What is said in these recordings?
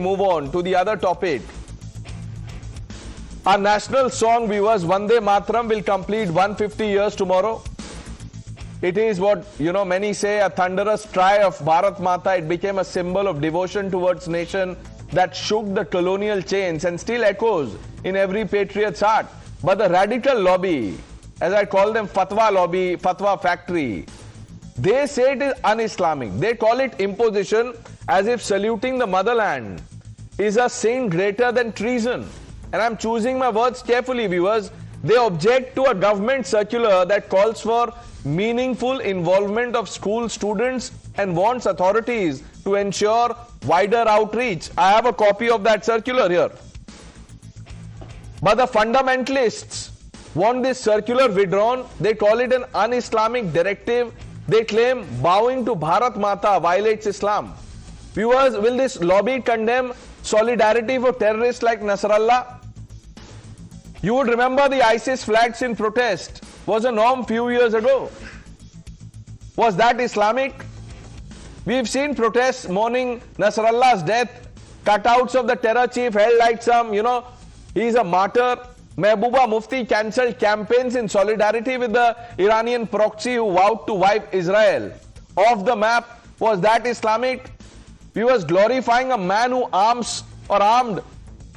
Move on to the other topic. Our national song, viewers, Vande Mataram, will complete 150 years tomorrow. It is what, many say a thunderous cry of Bharat Mata. It became a symbol of devotion towards nation that shook the colonial chains and still echoes in every patriot's heart. But the radical lobby, as I call them, fatwa lobby, fatwa factory, they say it is un-Islamic. They call it imposition, as if saluting the motherland is a sin greater than treason. And I'm choosing my words carefully, viewers. They object to a government circular that calls for meaningful involvement of school students and wants authorities to ensure wider outreach. I have a copy of that circular here. But the fundamentalists want this circular withdrawn. They call it an un-Islamic directive. They claim bowing to Bharat Mata violates Islam. Viewers, will this lobby condemn solidarity for terrorists like Nasrallah? You would remember the ISIS flags in protest was a norm few years ago. Was that Islamic? We've seen protests mourning Nasrallah's death, cutouts of the terror chief held like some, he's a martyr. Mehbooba Mufti cancelled campaigns in solidarity with the Iranian proxy who vowed to wipe Israel off the map. Was that Islamic? He was glorifying a man who armed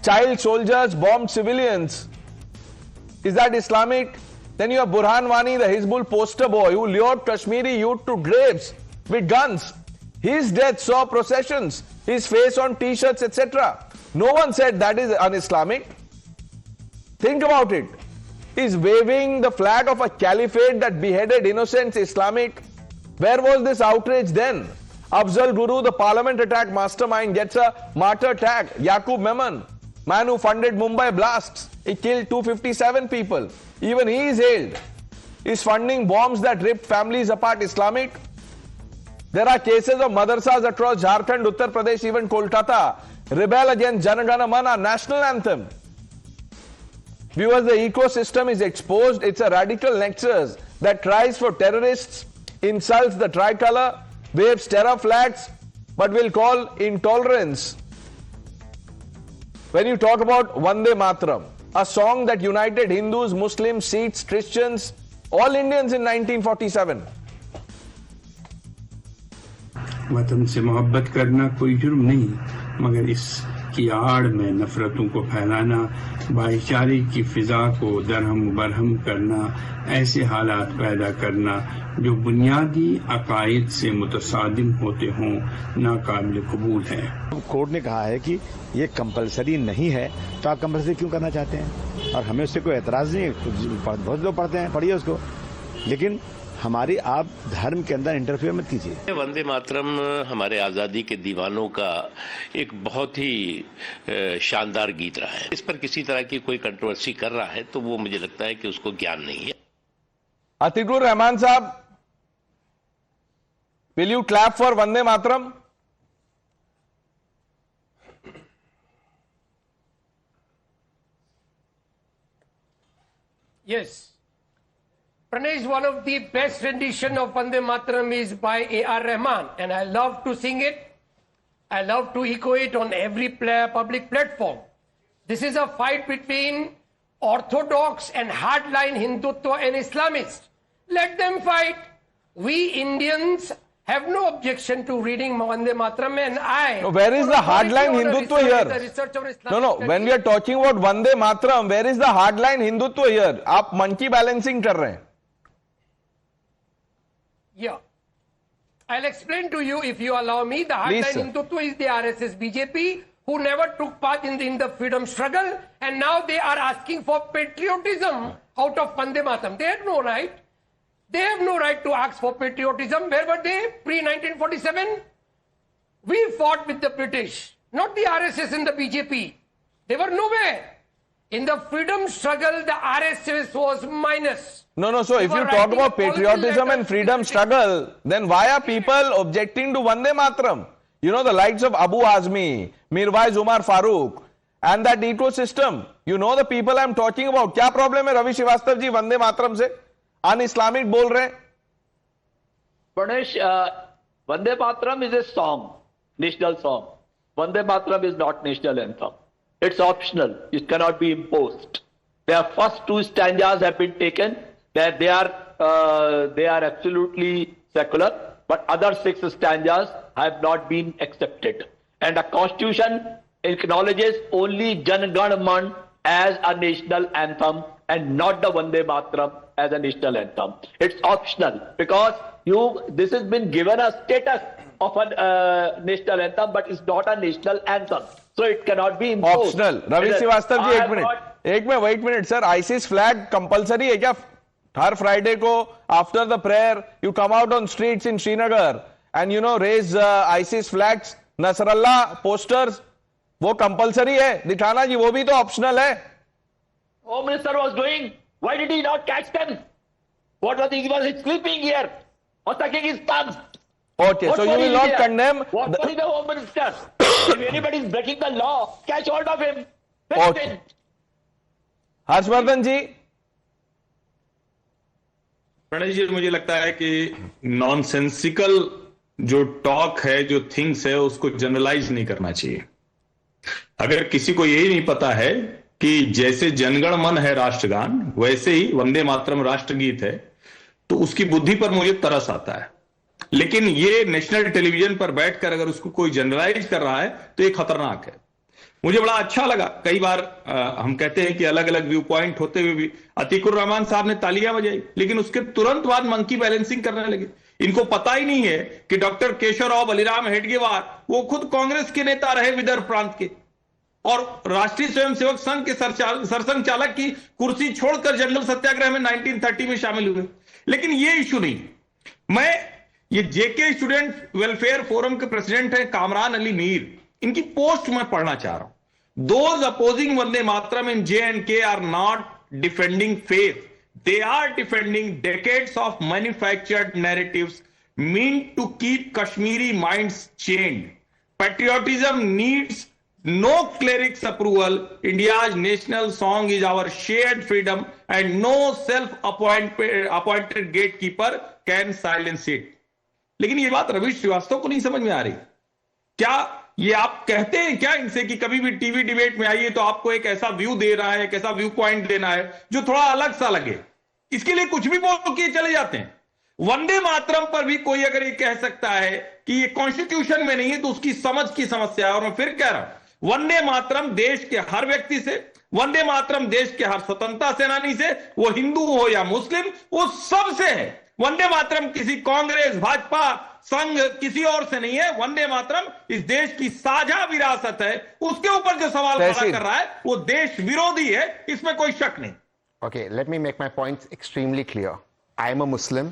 child soldiers, bombed civilians. Is that Islamic? Then you have Burhan Wani, the Hizbul poster boy, who lured Kashmiri youth to graves with guns. His death saw processions, his face on t-shirts, etc. No one said that is un-Islamic. Think about it. Is waving the flag of a caliphate that beheaded innocents Islamic? Where was this outrage then? Afzal Guru, the parliament attack mastermind, gets a martyr tag. Yaqub Memon, man who funded Mumbai blasts, he killed 257 people. Even he is hailed. Is funding bombs that ripped families apart Islamic? There are cases of madrasas across Jharkhand, Uttar Pradesh, even Kolkata rebel against Jana Gana Mana, national anthem. Viewers, the ecosystem is exposed. It's a radical nexus that tries for terrorists, insults the tricolor, waves terror flags, but will call intolerance. When you talk about Vande Mataram, a song that united Hindus, Muslims, Sikhs, Christians, all Indians in 1947. वतन से मोहब्बत करना कोई जुर्म नहीं, मगर इसकी आड़ में नफरतों को फैलाना, भाईचारे की फिजा को दरहम बरहम करना, ऐसे हालात पैदा करना जो बुनियादी अकायद से मुतसादिम होते हों, नाकाबिल कबूल है। कोर्ट ने कहा है कि ये कंपलसरी नहीं है, तो आप कंपलसरी क्यों करना चाहते हैं? और हमें उससे कोई एतराज नहीं है, बहुत लोग पढ़ते हैं, पढ़िए उसको, लेकिन हमारी आप धर्म के अंदर इंटरफेयर मत कीजिए। वंदे मातरम हमारे आज़ादी के दीवानों का एक बहुत ही शानदार गीत रहा है। इस पर किसी तरह की कोई कंट्रोवर्सी कर रहा है तो वो मुझे लगता है कि उसको ज्ञान नहीं है। अतीकुर रहमान साहब, will you clap for Vande Mataram? Yes. Pranesh, one of the best rendition of Vande Mataram is by A.R. Rahman, and I love to sing it. I love to echo it on every public platform. This is a fight between orthodox and hardline Hindutva and Islamists. Let them fight. We Indians have no objection to reading Vande Mataram, and I... No, where is the hardline Hindutva here? No, when we are talking about Vande Mataram, where is the hardline Hindutva here? आप monkey balancing कर रहे हैं. Yeah. I'll explain to you, if you allow me. The hardline Hindutva is the RSS BJP, who never took part in the freedom struggle, and now they are asking for patriotism out of Vande Mataram. They had no right. They have no right to ask for patriotism. Where were they pre-1947? We fought with the British, not the RSS and the BJP. They were nowhere. In the freedom struggle, the RSS was minus. No. So if you talk about patriotism and freedom struggle, then why are people objecting to Vande Mataram? The likes of Abu Azmi, Mirwais Umar Farooq, and that ecosystem. The people I'm talking about. क्या problem है Ravi Srivastava ji Vande Mataram से? Un-Islamic बोल रहे हैं? Pranesh, Vande Mataram is a song, national song. Vande Mataram is not national anthem. It's optional. It cannot be imposed. Their first two stanzas have been taken. That they are absolutely secular, but other six stanzas have not been accepted. And the Constitution acknowledges only Jan Gan Man as a national anthem and not the Vande Mataram as a national anthem. It's optional because this has been given a status of a national anthem, but it's not a national anthem. So it cannot be imposed. Optional. Ravi Srivastava ji, एक minute, wait minute, sir. ISIS flag compulsory है क्या? हर Friday को after the prayer, you come out on streets in Srinagar and raise ISIS flags, Nasrallah posters. वो compulsory है. दिखाना जी, वो भी तो optional है. Home Minister was doing. Why did he not catch them? What was he was sleeping here or sucking his thumbs? Okay, so you will not condemn. What was the Home Minister? If anybody is breaking the law, catch hold of him. Okay. Harshvardhan जी. प्रणय जी, मुझे लगता है कि nonsensical जो talk है, जो things है, उसको generalise नहीं करना चाहिए. अगर किसी को यही नहीं पता है कि जैसे जनगण मन है राष्ट्रगान, वैसे ही वंदे मातरम राष्ट्रगीत है, तो उसकी बुद्धि पर मुझे तरस आता है. लेकिन ये नेशनल टेलीविजन पर बैठकर अगर उसको कोई जनरलाइज कर रहा है तो ये खतरनाक है. मुझे बड़ा अच्छा लगा. कई बार हम कहते हैं कि अलग अलग व्यू पॉइंट होते हुए भी अतीकुर रहमान साहब ने तालियां बजाई, लेकिन उसके तुरंत बाद मंकी बैलेंसिंग करने लगे. इनको पता ही नहीं है कि डॉक्टर केशवराव बलिराम हेडगेवार वो खुद कांग्रेस के नेता रहे विदर्भ प्रांत के, और राष्ट्रीय स्वयंसेवक संघ के सरसंघ चालक की कुर्सी छोड़कर जंगल सत्याग्रह में 1930 में शामिल हुए. लेकिन ये इशू नहीं. मैं ये जेके स्टूडेंट वेलफेयर फोरम के प्रेसिडेंट हैं कामरान अली मीर, इनकी पोस्ट मैं पढ़ना चाह रहा हूं. Those opposing Vande Mataram in J&K are not defending faith. They are defending decades of manufactured narratives meant to keep Kashmiri minds chained. Patriotism needs no cleric's approval. India's national song is our shared freedom and no self-appointed gatekeeper can silence it. लेकिन ये बात रवि श्रीवास्तव को नहीं समझ में आ रही. क्या ये आप कहते हैं क्या इनसे कि कभी भी टीवी डिबेट में आइए तो आपको एक ऐसा व्यू दे रहा है, एक ऐसा व्यू पॉइंट देना है जो थोड़ा अलग सा लगे, इसके लिए कुछ भी बोल के चले जाते हैं. वंदे मातरम पर भी कोई अगर ये कह सकता है कि ये कॉन्स्टिट्यूशन में नहीं है तो उसकी समझ की समस्या है. और मैं फिर कह रहा हूं, वंदे मातरम देश के हर व्यक्ति से, वंदे मातरम देश के हर स्वतंत्रता सेनानी से, वो हिंदू हो या मुस्लिम, वो सबसे है. वंदे मातरम किसी कांग्रेस, भाजपा, संघ, किसी और से नहीं है. वंदे मातरम इस देश की साझा विरासत है. उसके ऊपर जो सवाल खड़ा कर रहा है वो देश विरोधी है, इसमें कोई शक नहीं. Okay, let me make my points extremely clear. I am a Muslim.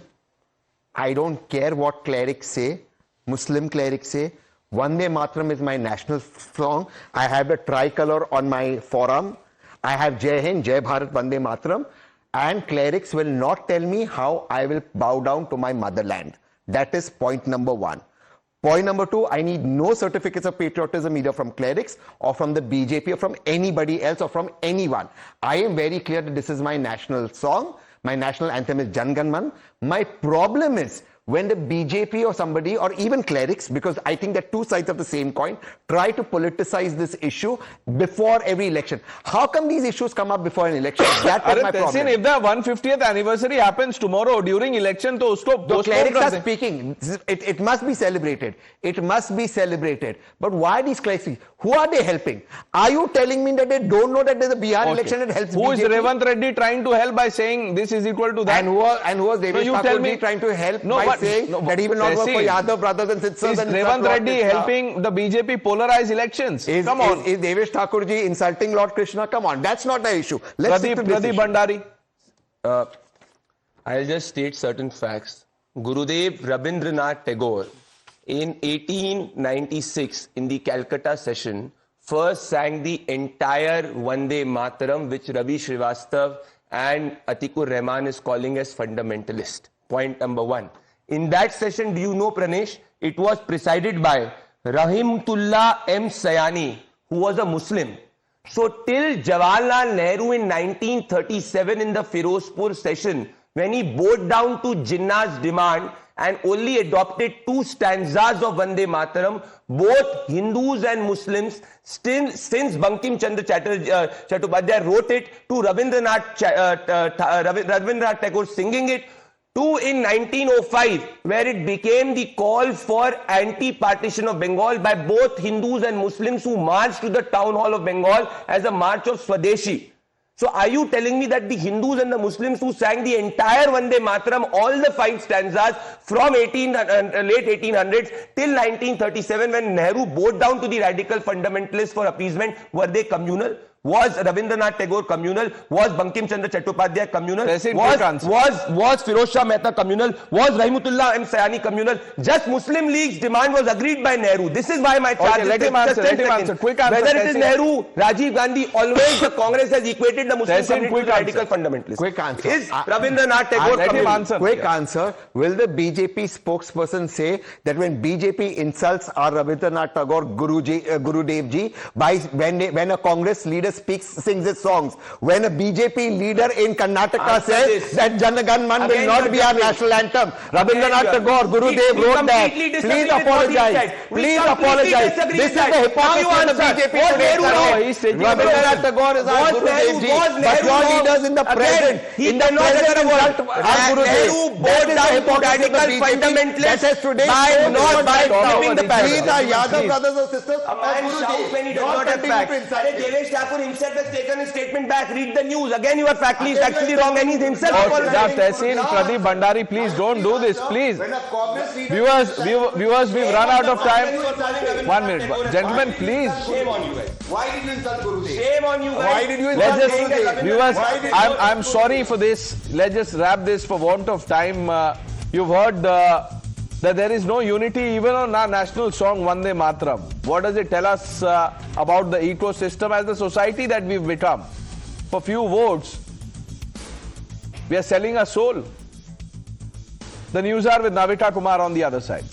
I don't care what clerics say, Muslim clerics say. Vande Mataram is my national song. I have the tricolor on my forearm. I have Jai Hind, Jai Bharat, Vande Mataram. And clerics will not tell me how I will bow down to my motherland. That is point number one. Point number two, I need no certificates of patriotism either from clerics or from the BJP or from anybody else or from anyone. I am very clear that this is my national song. My national anthem is Jan Gan Man. My problem is when the BJP or somebody or even clerics, because I think they're two sides of the same coin, try to politicize this issue before every election. How come these issues come up before an election? That is my problem. If the 150th anniversary happens tomorrow during election, तो उसको the clerics are speaking. It must be celebrated. It must be celebrated. But why these clerics? Who are they helping? Are you telling me that they don't know that there's a Bihar election that helps Who BJP? is Revant Reddy trying to help by saying this is equal to that? And who was Devesh Thakur trying to help by saying that he will not work for Yadav brothers and sisters? Is Revant Reddy helping the BJP polarize elections? Come on. Is Devesh Thakur ji insulting Lord Krishna? Come on. That's not the issue. Let's stick to this issue. Bhandari. I'll just state certain facts. Gurudev Rabindranath Tagore in 1896 in the Calcutta session first sang the entire Vande Mataram, which Ravi Srivastava and Atikur Rahman is calling as fundamentalist. Point number one. In that session, do you know, Pranesh, it was presided by Rahimullah M. Sayani, who was a Muslim. So till Jawaharlal Nehru in 1937 in the Firozpur session, when he bowed down to Jinnah's demand and only adopted 2 stanzas of Vande Mataram, both Hindus and Muslims, since Bankim Chandra Chattopadhyay wrote it, to Rabindranath Tagore singing it, to in 1905, where it became the call for anti-partition of Bengal by both Hindus and Muslims who marched to the town hall of Bengal as a march of Swadeshi. So are you telling me that the Hindus and the Muslims who sang the entire Vande Mataram, all the 5 stanzas from late 1800s till 1937, when Nehru bowed down to the radical fundamentalists for appeasement, were they communal? Was Rabindranath Tagore communal? Was Bankim Chandra Chattopadhyay communal? Was Firoz Shah Mehta communal? Was Rahimullah M. Sayani communal? Just Muslim League's demand was agreed by Nehru. This is why my charge let him answer. Quick answer. Whether it is Nehru, Rajiv Gandhi, always the Congress has equated the Muslim community with radical fundamentalists. Quick answer. Is Rabindranath Tagore communal? Quick answer. Will the BJP spokesperson say that when BJP insults our Rabindranath Tagore Gurudev ji when a Congress leader sings his songs, when a BJP leader in Karnataka says that Jana Gan Man will not be our national anthem, Rabindranath Tagore, Gurudev wrote that. Please apologize. Please apologize. This is the hypocrisy of the BJP today. Rabindranath Tagore is our Gurudev ji, but your leaders in the present, insult our Gurudev. That is the hypocrisy of the BJP. That is today by giving the past. These are Yadav brothers and sisters. A man shouts when he does not have facts. Devesh Thakur himself has taken his statement back. Read the news. Again, you are factually wrong, and he's himself. Tehseen Pradeep Bhandari, please don't do this, please. Viewers, we've run out of time. 1 minute. Gentlemen, please. Shame on you guys. Why did you insult Gurudev? Shame on you guys. Why did you Let's insult just, viewers, I'm sorry for this. Let's just wrap this for want of time. You've heard that there is no unity even on our national song Vande Mataram. What does it tell us about the ecosystem as the society that we've become? For few votes, we are selling our soul. The news hour with Navita Kumar on the other side.